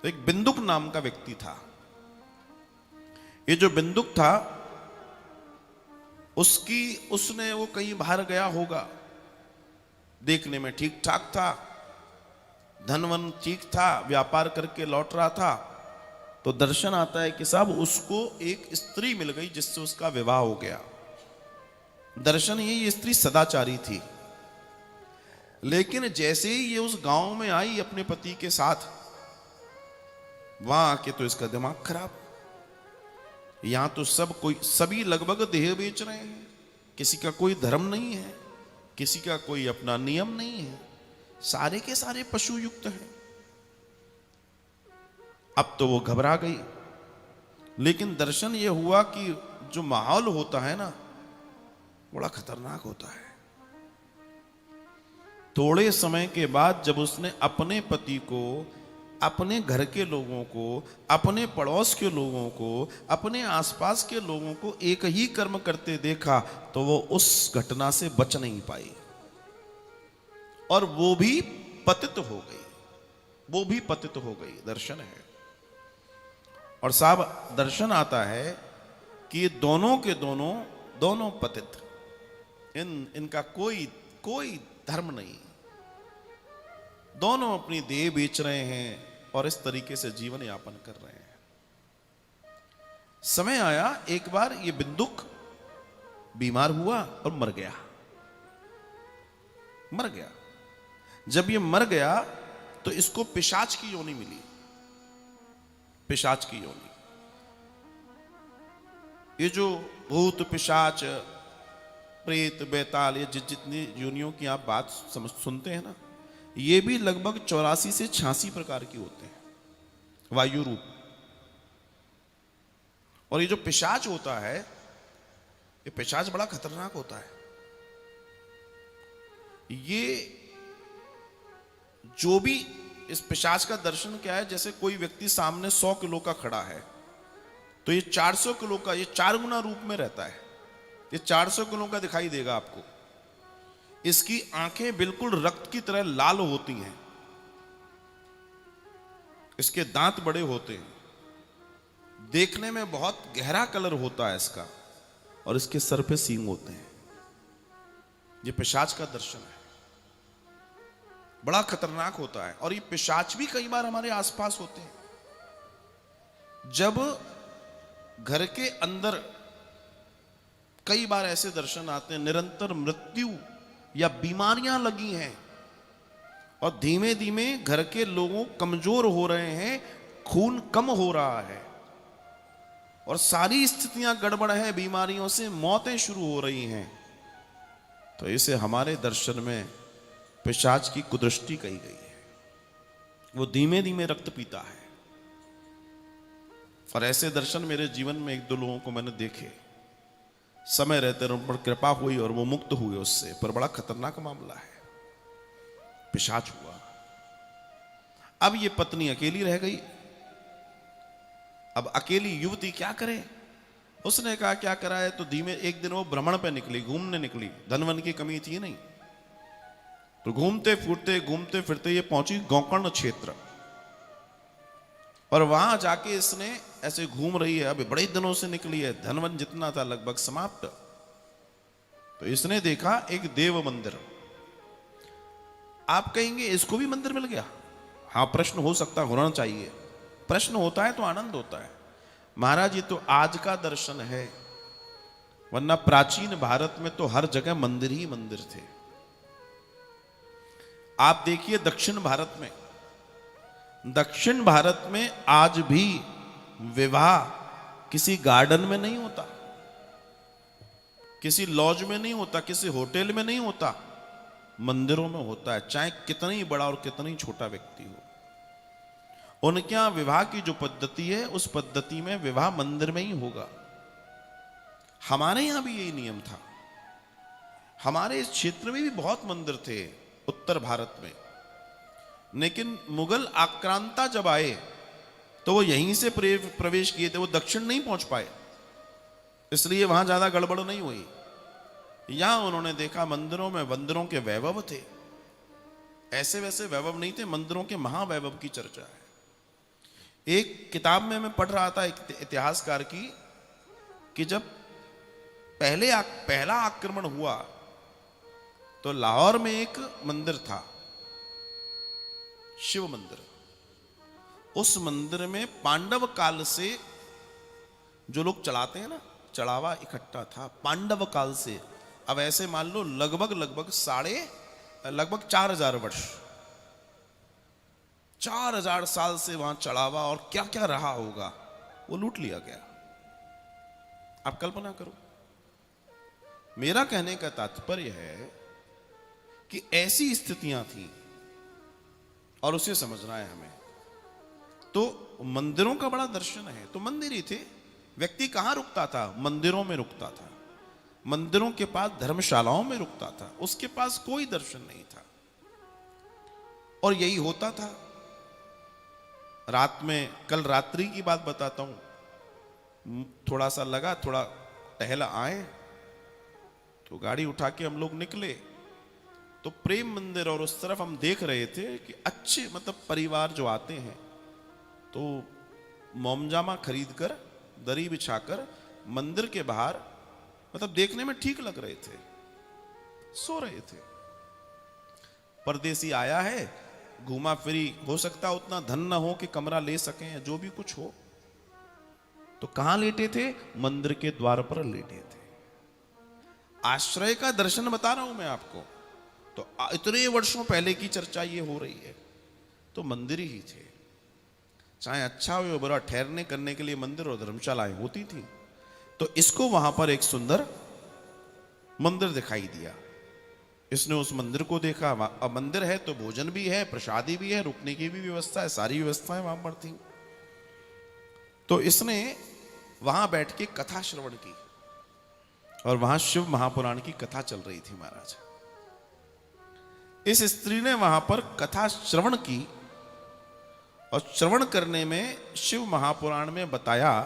तो एक बिंदुक नाम का व्यक्ति था। ये जो बिंदुक था उसने वो कहीं बाहर गया होगा, देखने में ठीक ठाक था, धनवन ठीक था, व्यापार करके लौट रहा था। तो दर्शन आता है कि साहब उसको एक स्त्री मिल गई जिससे उसका विवाह हो गया। दर्शन ये स्त्री सदाचारी थी, लेकिन जैसे ही ये उस गांव में आई अपने पति के साथ, वहां आके तो इसका दिमाग खराब। यहां तो सभी लगभग देह बेच रहे हैं, किसी का कोई धर्म नहीं है, किसी का कोई अपना नियम नहीं है, सारे के सारे पशु युक्त हैं। अब तो वो घबरा गई। लेकिन दर्शन ये हुआ कि जो माहौल होता है ना, बड़ा खतरनाक होता है। थोड़े समय के बाद जब उसने अपने पति को, अपने घर के लोगों को, अपने पड़ोस के लोगों को, अपने आसपास के लोगों को एक ही कर्म करते देखा, तो वो उस घटना से बच नहीं पाई और वो भी पतित हो गई। वो भी पतित हो गई। दर्शन है। और साहब दर्शन आता है कि दोनों के दोनों पतित, इनका कोई धर्म नहीं, दोनों अपनी देह बेच रहे हैं और इस तरीके से जीवन यापन कर रहे हैं। समय आया, एक बार ये बिंदुक बीमार हुआ और मर गया। जब ये मर गया तो इसको पिशाच की योनि मिली। पिशाच की योनि, ये जो भूत पिशाच प्रेत बेताल, ये जितनी योनियों की आप बात सुनते हैं ना, ये भी लगभग 84 से 86 प्रकार की होते हैं, वायु रूप। और ये जो पिशाच होता है, ये पिशाच बड़ा खतरनाक होता है। ये जो भी, इस पिशाच का दर्शन क्या है, जैसे कोई व्यक्ति सामने 100 किलो का खड़ा है, तो ये 400 किलो का, ये 4 गुना रूप में रहता है। ये 400 किलो का दिखाई देगा आपको। इसकी आंखें बिल्कुल रक्त की तरह लाल होती हैं, इसके दांत बड़े होते हैं, देखने में बहुत गहरा कलर होता है इसका, और इसके सर पे सींग होते हैं। ये पिशाच का दर्शन है, बड़ा खतरनाक होता है। और ये पिशाच भी कई बार हमारे आसपास होते हैं। जब घर के अंदर कई बार ऐसे दर्शन आते हैं, निरंतर मृत्यु या बीमारियां लगी हैं और धीमे धीमे घर के लोगों कमजोर हो रहे हैं, खून कम हो रहा है और सारी स्थितियां गड़बड़ है, बीमारियों से मौतें शुरू हो रही हैं, तो इसे हमारे दर्शन में पिशाच की कुदृष्टि कही गई है। वो धीमे धीमे रक्त पीता है। और ऐसे दर्शन मेरे जीवन में 1-2 लोगों को मैंने देखे, समय रहते उन पर कृपा हुई और वो मुक्त हुए उससे, पर बड़ा खतरनाक मामला है। पिशाच हुआ। अब ये पत्नी अकेली रह गई। अब अकेली युवती क्या करे? उसने कहा क्या करा है, तो धीमे एक दिन वो भ्रमण पे निकली, घूमने निकली। धनवन की कमी थी नहीं, तो घूमते फिरते ये पहुंची गोकर्ण क्षेत्र। और वहां जाके इसने ऐसे घूम रही है, अभी बड़े दिनों से निकली है, धनवन जितना था लगभग समाप्त। तो इसने देखा एक देव मंदिर। आप कहेंगे इसको भी मंदिर मिल गया? हाँ, प्रश्न हो सकता, होना चाहिए। प्रश्न होता है तो आनंद होता है। महाराज ये तो आज का दर्शन है, वरना प्राचीन भारत में तो हर जगह मंदिर ही मंदिर थे। आप देखिए दक्षिण भारत में आज भी विवाह किसी गार्डन में नहीं होता, किसी लॉज में नहीं होता, किसी होटल में नहीं होता, मंदिरों में होता है। चाहे कितना ही बड़ा और कितना ही छोटा व्यक्ति हो, उनके यहां विवाह की जो पद्धति है, उस पद्धति में विवाह मंदिर में ही होगा। हमारे यहां भी यही नियम था। हमारे इस क्षेत्र में भी बहुत मंदिर थे उत्तर भारत में, लेकिन मुगल आक्रांता जब आए तो वो यहीं से प्रवेश किए थे, वो दक्षिण नहीं पहुंच पाए, इसलिए वहां ज्यादा गड़बड़ नहीं हुई। यहां उन्होंने देखा मंदिरों में मंदिरों के वैभव थे, ऐसे वैसे वैभव नहीं थे, मंदिरों के महावैभव की चर्चा है। एक किताब में मैं पढ़ रहा था एक इतिहासकार की कि जब पहला आक्रमण हुआ तो लाहौर में एक मंदिर था, शिव मंदिर। उस मंदिर में पांडव काल से जो लोग चढ़ाते हैं ना, चढ़ावा इकट्ठा था पांडव काल से। अब ऐसे मान लो लगभग 4000 वर्ष, 4000 साल से वहां चढ़ावा, और क्या क्या रहा होगा वो लूट लिया गया। आप कल्पना करो। मेरा कहने का तात्पर्य है कि ऐसी स्थितियां थी और उसे समझना है हमें। तो मंदिरों का बड़ा दर्शन है। तो मंदिर ही थे। व्यक्ति कहां रुकता था? मंदिरों में रुकता था, मंदिरों के पास धर्मशालाओं में रुकता था। उसके पास कोई दर्शन नहीं था। और यही होता था। रात में, कल रात्रि की बात बताता हूं, थोड़ा सा लगा, थोड़ा टहल आए तो गाड़ी उठा के हम लोग निकले तो प्रेम मंदिर, और उस तरफ हम देख रहे थे कि अच्छे मतलब परिवार जो आते हैं तो मोमजामा खरीद कर, दरी बिछाकर मंदिर के बाहर, मतलब देखने में ठीक लग रहे थे, सो रहे थे। परदेसी आया है, घूमा फिरी, हो सकता उतना धन ना हो कि कमरा ले सकें या जो भी कुछ हो, तो कहां लेटे थे? मंदिर के द्वार पर लेटे थे। आश्रय का दर्शन बता रहा हूं मैं आपको। तो इतने वर्षों पहले की चर्चा ये हो रही है। तो मंदिर ही थे। चाहे अच्छा हो या बुरा, ठहरने करने के लिए मंदिर और धर्मशालाएं होती थी। तो इसको वहां पर एक सुंदर मंदिर दिखाई दिया। इसने उस मंदिर को देखा। अब मंदिर है तो भोजन भी है, प्रसादी भी है, रुकने की भी व्यवस्था है, सारी व्यवस्थाएं वहां पर थी। तो इसने वहां बैठ के कथा श्रवण की, और वहां शिव महापुराण की कथा चल रही थी महाराज। इस स्त्री ने वहां पर कथा श्रवण की, और श्रवण करने में शिव महापुराण में बताया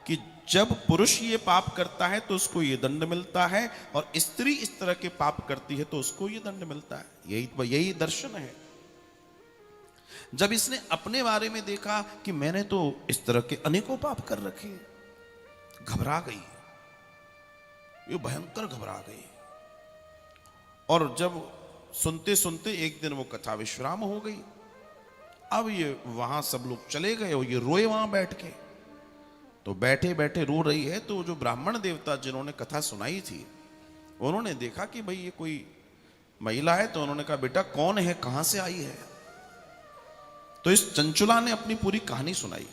कि जब पुरुष ये पाप करता है तो उसको ये दंड मिलता है, और स्त्री इस तरह के पाप करती है तो उसको ये दंड मिलता है। यही दर्शन है। जब इसने अपने बारे में देखा कि मैंने तो इस तरह के अनेकों पाप कर रखे, घबरा गई, ये भयंकर घबरा गई। और जब सुनते सुनते एक दिन वो कथा विश्राम हो गई। अब ये वहां सब लोग चले गए और ये रोए वहां बैठ के। तो बैठे बैठे रो रही है। तो जो ब्राह्मण देवता जिन्होंने कथा सुनाई थी, उन्होंने देखा कि भाई ये कोई महिला है। तो उन्होंने कहा, बेटा कौन है, कहां से आई है? तो इस चंचुला ने अपनी पूरी कहानी सुनाई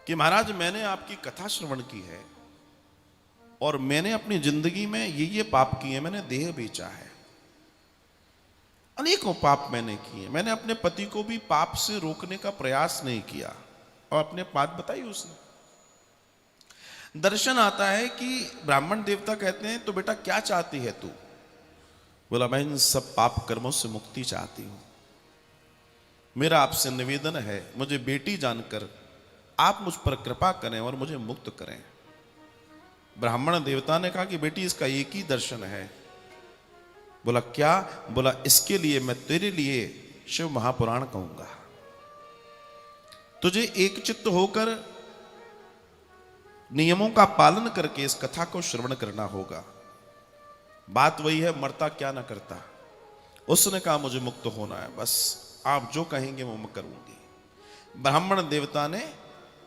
कि महाराज मैंने आपकी कथा श्रवण की है, और मैंने अपनी जिंदगी में ये पाप किए। मैंने देह बेचा है, अनेकों पाप मैंने किए। मैंने अपने पति को भी पाप से रोकने का प्रयास नहीं किया। और अपने बात बताई उसने। दर्शन आता है कि ब्राह्मण देवता कहते हैं, तो बेटा क्या चाहती है तू? बोला, मैं इन सब पाप कर्मों से मुक्ति चाहती हूं। मेरा आपसे निवेदन है, मुझे बेटी जानकर आप मुझ पर कृपा करें और मुझे मुक्त करें। ब्राह्मण देवता ने कहा कि बेटी इसका एक ही दर्शन है। बोला क्या? बोला इसके लिए मैं तेरे लिए शिव महापुराण कहूंगा। तुझे एक चित्त होकर नियमों का पालन करके इस कथा को श्रवण करना होगा। बात वही है, मरता क्या ना करता। उसने कहा मुझे मुक्त होना है, बस आप जो कहेंगे वो मैं करूंगी। ब्राह्मण देवता ने,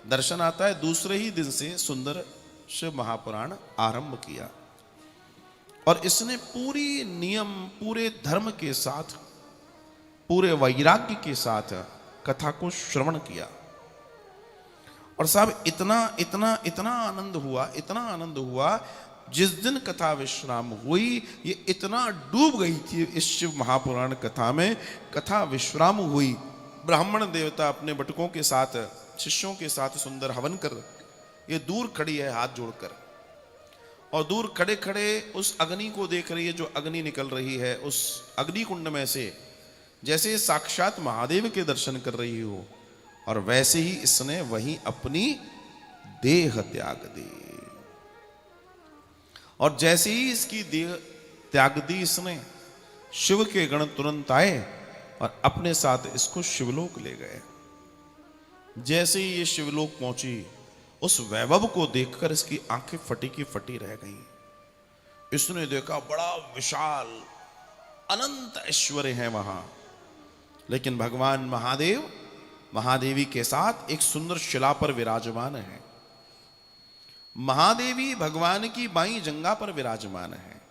दर्शन आता है दूसरे ही दिन से सुंदर शिव महापुराण आरंभ किया। और इसने पूरी नियम, पूरे धर्म के साथ, पूरे वैराग्य के साथ कथा को श्रवण किया। और साहब इतना इतना इतना आनंद हुआ, इतना आनंद हुआ। जिस दिन कथा विश्राम हुई, ये इतना डूब गई थी इस शिव महापुराण कथा में। कथा विश्राम हुई, ब्राह्मण देवता अपने बटुकों के साथ, शिष्यों के साथ सुंदर हवन कर, ये दूर खड़ी है हाथ जोड़कर, और दूर खड़े खड़े उस अग्नि को देख रही है। जो अग्नि निकल रही है उस अग्नि कुंड में से, जैसे साक्षात महादेव के दर्शन कर रही हो। और वैसे ही इसने वहीं अपनी देह त्याग दी। और जैसे ही इसकी देह त्याग दी इसने, शिव के गण तुरंत आए और अपने साथ इसको शिवलोक ले गए। जैसे ही ये शिवलोक पहुंची, उस वैभव को देखकर इसकी आंखें फटी की फटी रह गईं। इसने देखा बड़ा विशाल अनंत ऐश्वर्य है वहां, लेकिन भगवान महादेव महादेवी के साथ एक सुंदर शिला पर विराजमान है। महादेवी भगवान की बाईं जंघा पर विराजमान है।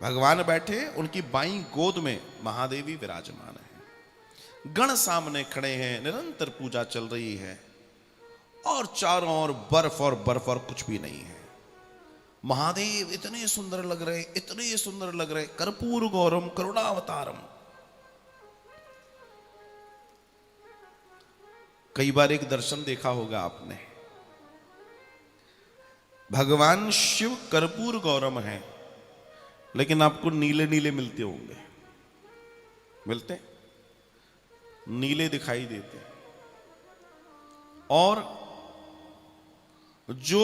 भगवान बैठे, उनकी बाईं गोद में महादेवी विराजमान है। गण सामने खड़े हैं, निरंतर पूजा चल रही है और चारों ओर बर्फ और बर्फ और कुछ भी नहीं है। महादेव इतने सुंदर लग रहे, इतने सुंदर लग रहे, कर्पूर गौरम करुणावतारम। कई बार एक दर्शन देखा होगा आपने, भगवान शिव कर्पूर गौरम है, लेकिन आपको नीले नीले मिलते होंगे, मिलते नीले दिखाई देते। और जो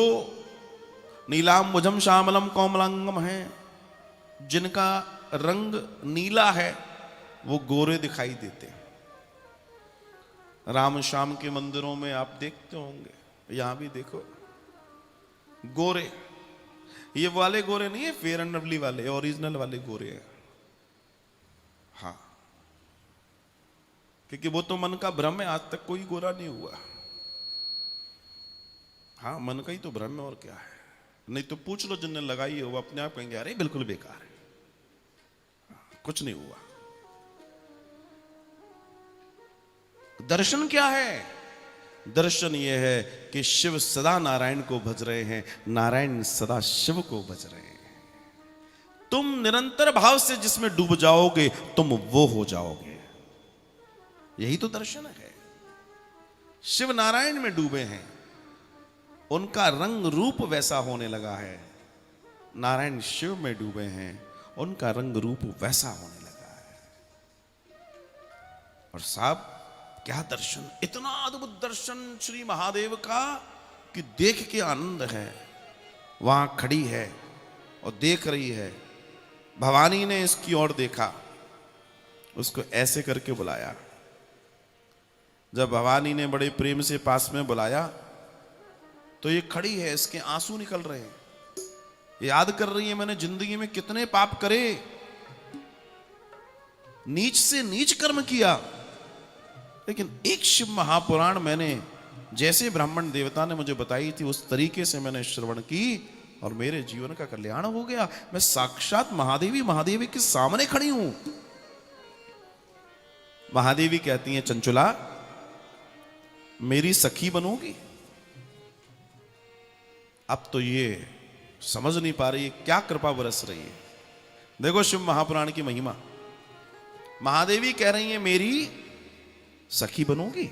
नीलांबुजम श्यामलम कोमलांगम है, जिनका रंग नीला है, वो गोरे दिखाई देते। राम श्याम के मंदिरों में आप देखते होंगे, यहां भी देखो गोरे। ये वाले गोरे नहीं है फेयर एंड लवली वाले, ओरिजिनल वाले गोरे हैं। हाँ, क्योंकि वो तो मन का भ्रम है, आज तक कोई गोरा नहीं हुआ। हाँ, मन का ही तो भ्रम है, और क्या है। नहीं तो पूछ लो जिनने लगाई है, वो अपने आप कहेंगे अरे बिल्कुल बेकार है, कुछ नहीं हुआ। दर्शन क्या है? दर्शन यह है कि शिव सदा नारायण को भज रहे हैं, नारायण सदा शिव को भज रहे हैं। तुम निरंतर भाव से जिसमें डूब जाओगे, तुम वो हो जाओगे। यही तो दर्शन है। शिव नारायण में डूबे हैं, उनका रंग रूप वैसा होने लगा है। नारायण शिव में डूबे हैं, उनका रंग रूप वैसा होने लगा है। और साहब क्या दर्शन, इतना अद्भुत दर्शन श्री महादेव का कि देख के आनंद है। वहां खड़ी है और देख रही है। भवानी ने इसकी ओर देखा, उसको ऐसे करके बुलाया। जब भवानी ने बड़े प्रेम से पास में बुलाया, तो ये खड़ी है, इसके आंसू निकल रहे हैं। याद कर रही है मैंने जिंदगी में कितने पाप करे, नीच से नीच कर्म किया, लेकिन एक शिव महापुराण मैंने, जैसे ब्राह्मण देवता ने मुझे बताई थी, उस तरीके से मैंने श्रवण की और मेरे जीवन का कल्याण हो गया। मैं साक्षात महादेवी के सामने खड़ी हूं। महादेवी कहती हैं, चंचुला मेरी सखी बनोगी? अब तो ये समझ नहीं पा रही क्या कृपा बरस रही है। देखो शिव महापुराण की महिमा। महादेवी कह रही है मेरी सखी बनोगी?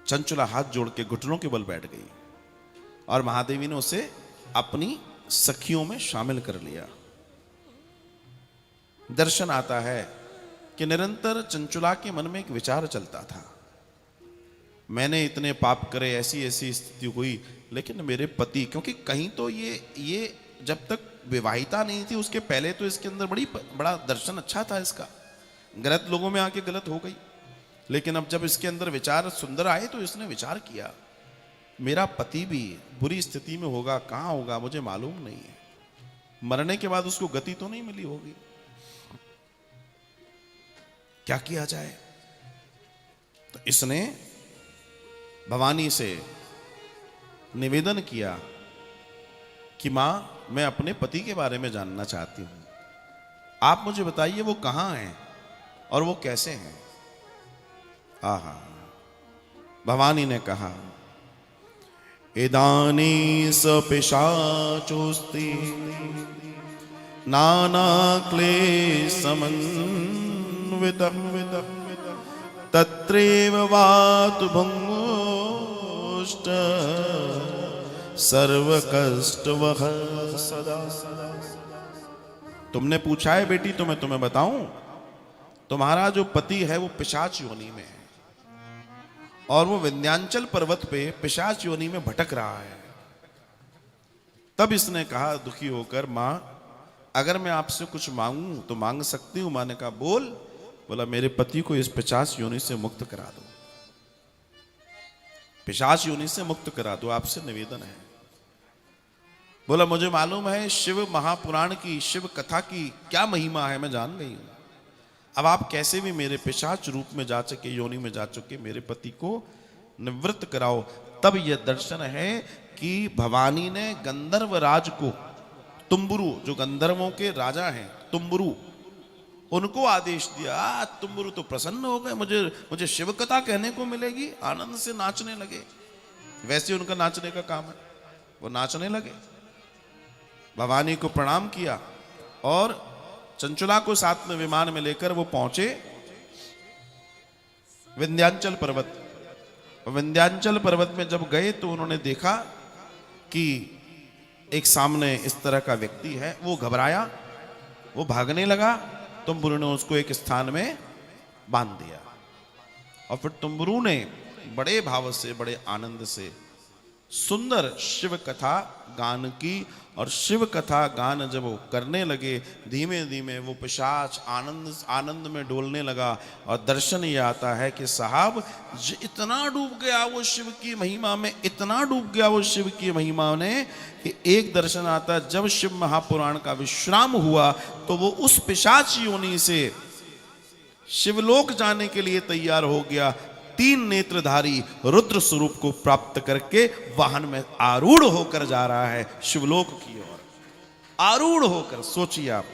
चंचुला हाथ जोड़ के घुटनों के बल बैठ गई और महादेवी ने उसे अपनी सखियों में शामिल कर लिया। दर्शन आता है कि निरंतर चंचुला के मन में एक विचार चलता था, मैंने इतने पाप करे, ऐसी ऐसी स्थिति हुई, लेकिन मेरे पति, क्योंकि कहीं तो ये जब तक विवाहिता नहीं थी उसके पहले तो इसके अंदर बड़ा दर्शन अच्छा था इसका, गलत लोगों में आके गलत हो गई। लेकिन अब जब इसके अंदर विचार सुंदर आए तो इसने विचार किया, मेरा पति भी बुरी स्थिति में होगा, कहां होगा मुझे मालूम नहीं है, मरने के बाद उसको गति तो नहीं मिली होगी, क्या किया जाए। तो इसने भवानी से निवेदन किया कि मां, मैं अपने पति के बारे में जानना चाहती हूं, आप मुझे बताइए वो कहां हैं और वो कैसे हैं। आहा, भवानी ने कहा, इदानी स पिशाचोस्ति नाना क्लेशमन्वितः तत्रैव वातु भुङ्गोष्ठ सर्वकष्टवह सदा। तुमने पूछा है बेटी, तो मैं तुम्हें बताऊं, तुम्हारा जो पति है वो पिशाच योनि में है और वो विंध्याचल पर्वत पे पिशाच योनि में भटक रहा है। तब इसने कहा दुखी होकर, मां अगर मैं आपसे कुछ मांगूं तो मांग सकती हूं। मां ने कहा बोल। बोला, मेरे पति को इस पिशाच योनि से मुक्त करा दो। पिशाच योनि से मुक्त करा दो, आपसे निवेदन है। बोला मुझे मालूम है शिव महापुराण की, शिव कथा की क्या महिमा है, मैं जान गई हूं। अब आप कैसे भी मेरे पिशाच रूप में जा चुके, योनि में जा चुके, मेरे पति को निवृत्त कराओ। तब यह दर्शन है कि भवानी ने गंधर्व राज को, तुम्बुरु जो गंधर्वों के राजा हैं, तुम्बुरु, उनको आदेश दिया। तुम्बुरु तो प्रसन्न हो गए, मुझे शिव कथा कहने को मिलेगी, आनंद से नाचने लगे। वैसे उनका नाचने का काम है, वो नाचने लगे। भवानी को प्रणाम किया और चंचुला को साथ में विमान में लेकर वो पहुंचे विंध्याचल पर्वत। विंध्याचल पर्वत में जब गए तो उन्होंने देखा कि एक सामने इस तरह का व्यक्ति है। वो घबराया, वो भागने लगा। तुम्बुरु ने उसको एक स्थान में बांध दिया और फिर तुम्बुरु ने बड़े भाव से, बड़े आनंद से सुंदर शिव कथा गान की। और शिव कथा गान जब वो करने लगे, धीमे धीमे वो पिशाच आनंद में डोलने लगा। और दर्शन ये आता है कि साहब इतना डूब गया वो शिव की महिमा में, इतना डूब गया वो शिव की महिमा में कि एक दर्शन आता, जब शिव महापुराण का विश्राम हुआ तो वो उस पिशाच योनि से शिवलोक जाने के लिए तैयार हो गया। 3 नेत्रधारी रुद्र स्वरूप को प्राप्त करके वाहन में आरूढ़ होकर जा रहा है शिवलोक की ओर, आरूढ़ होकर। सोचिए आप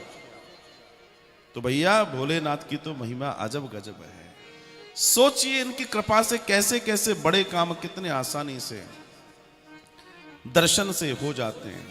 तो भैया भोलेनाथ की तो महिमा अजब गजब है। सोचिए इनकी कृपा से कैसे कैसे बड़े काम कितने आसानी से दर्शन से हो जाते हैं।